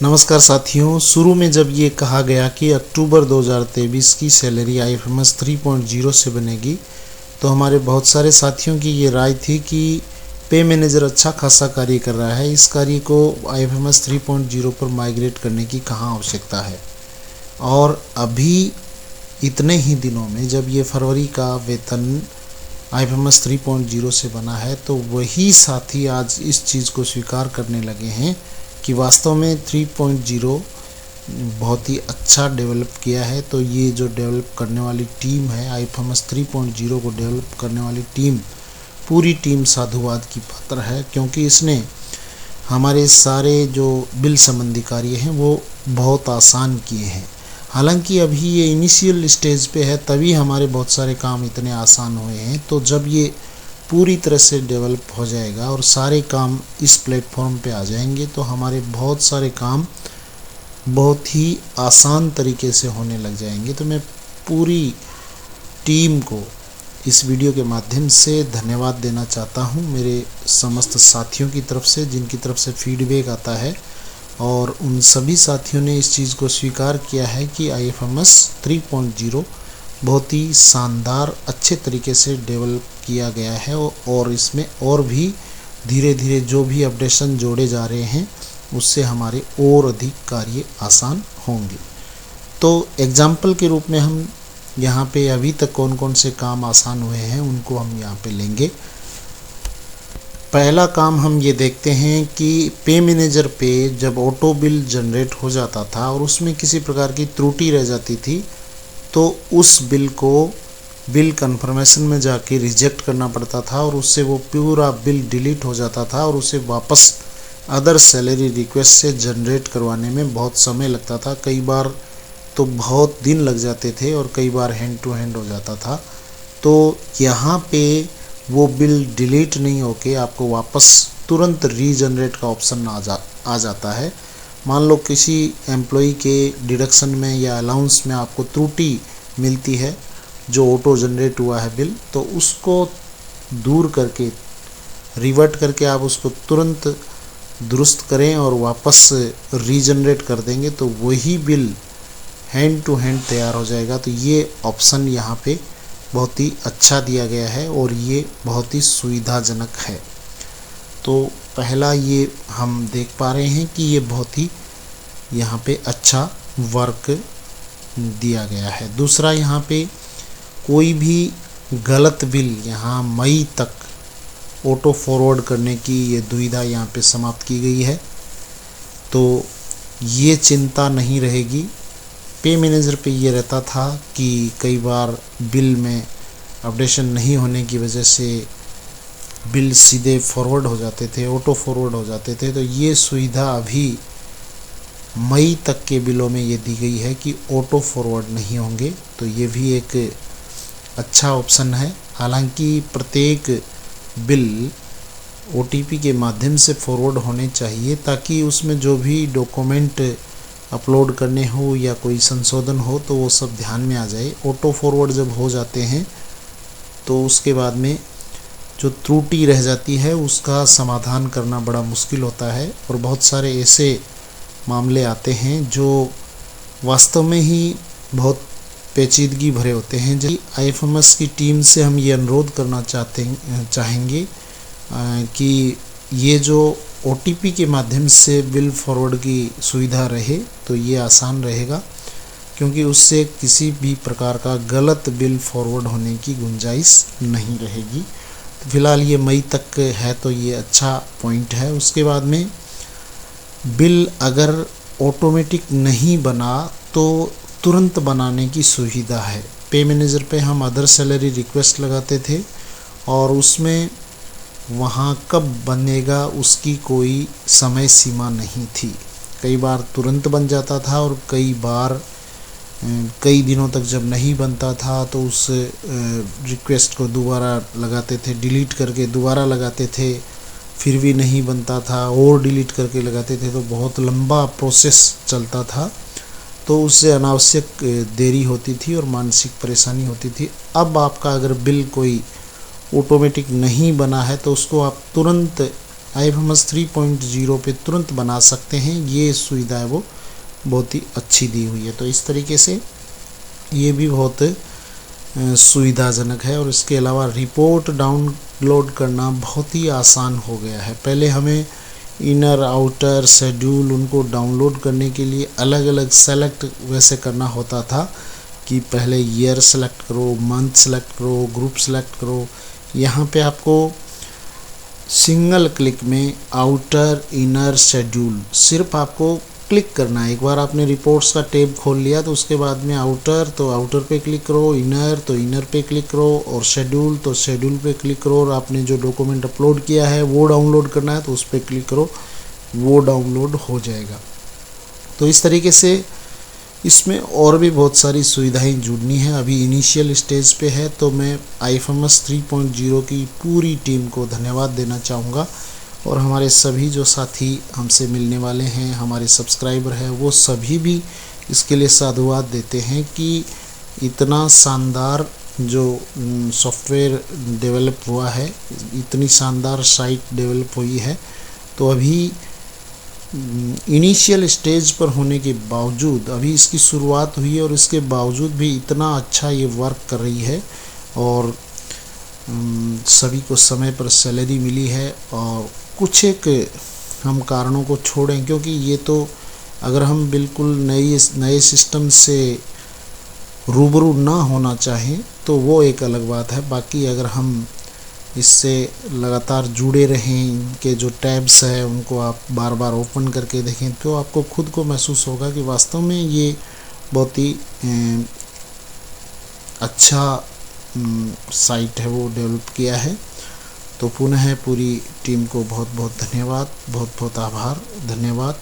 नमस्कार साथियों, शुरू में जब ये कहा गया कि अक्टूबर 2023 की सैलरी IFMS 3.0 से बनेगी तो हमारे बहुत सारे साथियों की ये राय थी कि पे मैनेजर अच्छा खासा कार्य कर रहा है, इस कार्य को IFMS 3.0 पर माइग्रेट करने की कहाँ आवश्यकता है। और अभी इतने ही दिनों में जब ये फरवरी का वेतन IFMS 3.0 से बना है तो वही साथी आज इस चीज़ को स्वीकार करने लगे हैं कि वास्तव में 3.0 बहुत ही अच्छा डेवलप किया है। तो ये जो डेवलप करने वाली टीम है, IFMS 3.0 को डेवलप करने वाली टीम, पूरी टीम साधुवाद की पात्र है, क्योंकि इसने हमारे सारे जो बिल संबंधी कार्य हैं वो बहुत आसान किए हैं। हालांकि अभी ये इनिशियल स्टेज पे है, तभी हमारे बहुत सारे काम इतने आसान हुए हैं। तो जब ये पूरी तरह से डेवलप हो जाएगा और सारे काम इस प्लेटफॉर्म पे आ जाएंगे तो हमारे बहुत सारे काम बहुत ही आसान तरीके से होने लग जाएंगे। तो मैं पूरी टीम को इस वीडियो के माध्यम से धन्यवाद देना चाहता हूं, मेरे समस्त साथियों की तरफ से, जिनकी तरफ से फीडबैक आता है। और उन सभी साथियों ने इस चीज़ को स्वीकार किया है कि IFMS 3.0 बहुत ही शानदार अच्छे तरीके से डेवलप किया गया है और इसमें और भी धीरे धीरे जो भी अपडेशन जोड़े जा रहे हैं उससे हमारे और अधिक कार्य आसान होंगे। तो एग्जाम्पल के रूप में हम यहाँ पे अभी तक कौन कौन से काम आसान हुए हैं उनको हम यहाँ पे लेंगे। पहला काम हम ये देखते हैं कि पे मैनेजर पे जब ऑटो बिल जनरेट हो जाता था और उसमें किसी प्रकार की त्रुटि रह जाती थी तो उस बिल को बिल कंफर्मेशन में जाके रिजेक्ट करना पड़ता था और उससे वो पूरा बिल डिलीट हो जाता था और उसे वापस अदर सैलरी रिक्वेस्ट से जनरेट करवाने में बहुत समय लगता था। कई बार तो बहुत दिन लग जाते थे और कई बार हैंड टू हैंड हो जाता था। तो यहाँ पे वो बिल डिलीट नहीं होके आपको वापस तुरंत रीजनरेट का ऑप्शन आ जाता है। मान लो किसी एम्प्लॉई के डिडक्शन में या अलाउंस में आपको त्रुटि मिलती है जो ऑटो जनरेट हुआ है बिल, तो उसको दूर करके रिवर्ट करके आप उसको तुरंत दुरुस्त करें और वापस रीजनरेट कर देंगे तो वही बिल हैंड टू हैंड तैयार हो जाएगा। तो ये ऑप्शन यहाँ पे बहुत ही अच्छा दिया गया है और ये बहुत ही सुविधाजनक है। तो पहला ये हम देख पा रहे हैं कि ये बहुत ही यहाँ पे अच्छा वर्क दिया गया है। दूसरा, यहाँ पे कोई भी गलत बिल यहाँ मई तक ऑटो फॉरवर्ड करने की ये दुविधा यहाँ पे समाप्त की गई है। तो ये चिंता नहीं रहेगी। पे मैनेजर पे ये रहता था कि कई बार बिल में अपडेशन नहीं होने की वजह से बिल सीधे फॉरवर्ड हो जाते थे, ऑटो फॉरवर्ड हो जाते थे। तो ये सुविधा अभी मई तक के बिलों में ये दी गई है कि ऑटो फॉरवर्ड नहीं होंगे। तो ये भी एक अच्छा ऑप्शन है। हालांकि प्रत्येक बिल OTP के माध्यम से फॉरवर्ड होने चाहिए ताकि उसमें जो भी डॉक्यूमेंट अपलोड करने हो या कोई संशोधन हो तो वो सब ध्यान में आ जाए। ऑटो फॉरवर्ड जब हो जाते हैं तो उसके बाद में जो त्रुटि रह जाती है उसका समाधान करना बड़ा मुश्किल होता है और बहुत सारे ऐसे मामले आते हैं जो वास्तव में ही बहुत पेचीदगी भरे होते हैं। जो IFMS की टीम से हम ये अनुरोध करना चाहेंगे कि ये जो OTP के माध्यम से बिल फॉरवर्ड की सुविधा रहे तो ये आसान रहेगा, क्योंकि उससे किसी भी प्रकार का गलत बिल फॉरवर्ड होने की गुंजाइश नहीं रहेगी। तो फिलहाल ये मई तक है तो ये अच्छा पॉइंट है। उसके बाद में बिल अगर ऑटोमेटिक नहीं बना तो तुरंत बनाने की सुविधा है। पे मैनेजर पे हम अदर सैलरी रिक्वेस्ट लगाते थे और उसमें वहाँ कब बनेगा उसकी कोई समय सीमा नहीं थी। कई बार तुरंत बन जाता था और कई बार कई दिनों तक जब नहीं बनता था तो उस रिक्वेस्ट को दोबारा लगाते थे, डिलीट करके दोबारा लगाते थे, फिर भी नहीं बनता था और डिलीट करके लगाते थे। तो बहुत लंबा प्रोसेस चलता था, तो उससे अनावश्यक देरी होती थी और मानसिक परेशानी होती थी। अब आपका अगर बिल कोई ऑटोमेटिक नहीं बना है तो उसको आप तुरंत IFMS 3.0 पे तुरंत बना सकते हैं। ये सुविधा है वो बहुत ही अच्छी दी हुई है। तो इस तरीके से ये भी बहुत सुविधाजनक है। और इसके अलावा रिपोर्ट डाउनलोड करना बहुत ही आसान हो गया है। पहले हमें इनर आउटर शेड्यूल उनको डाउनलोड करने के लिए अलग अलग सेलेक्ट वैसे करना होता था कि पहले ईयर सेलेक्ट करो, मंथ सेलेक्ट करो, ग्रुप सेलेक्ट करो। यहाँ पे आपको सिंगल क्लिक में आउटर इनर शेड्यूल सिर्फ आपको क्लिक करना है। एक बार आपने रिपोर्ट्स का टैब खोल लिया तो उसके बाद में आउटर तो आउटर पे क्लिक करो, इनर तो इनर पे क्लिक करो, और शेड्यूल तो शेड्यूल पे क्लिक करो। और आपने जो डॉक्यूमेंट अपलोड किया है वो डाउनलोड करना है तो उस पर क्लिक करो, वो डाउनलोड हो जाएगा। तो इस तरीके से इसमें और भी बहुत सारी सुविधाएं जुड़नी है। अभी इनिशियल स्टेज पे है। तो मैं IFMS 3.0 की पूरी टीम को धन्यवाद देना चाहूँगा। और हमारे सभी जो साथी हमसे मिलने वाले हैं, हमारे सब्सक्राइबर हैं, वो सभी भी इसके लिए साधुवाद देते हैं कि इतना शानदार जो सॉफ्टवेयर डेवलप हुआ है, इतनी शानदार साइट डेवलप हुई है। तो अभी इनिशियल स्टेज पर होने के बावजूद, अभी इसकी शुरुआत हुई है और इसके बावजूद भी इतना अच्छा ये वर्क कर रही है। और सभी को समय पर सैलरी मिली है। और कुछ एक हम कारणों को छोड़ें, क्योंकि ये तो अगर हम बिल्कुल नए सिस्टम से रूबरू ना होना चाहें तो वो एक अलग बात है। बाकी अगर हम इससे लगातार जुड़े रहें, इनके जो टैब्स है उनको आप बार बार ओपन करके देखें, तो आपको खुद को महसूस होगा कि वास्तव में ये बहुत ही अच्छा साइट है वो डेवलप किया है। तो पुनः पूरी टीम को बहुत बहुत धन्यवाद, बहुत बहुत आभार, धन्यवाद।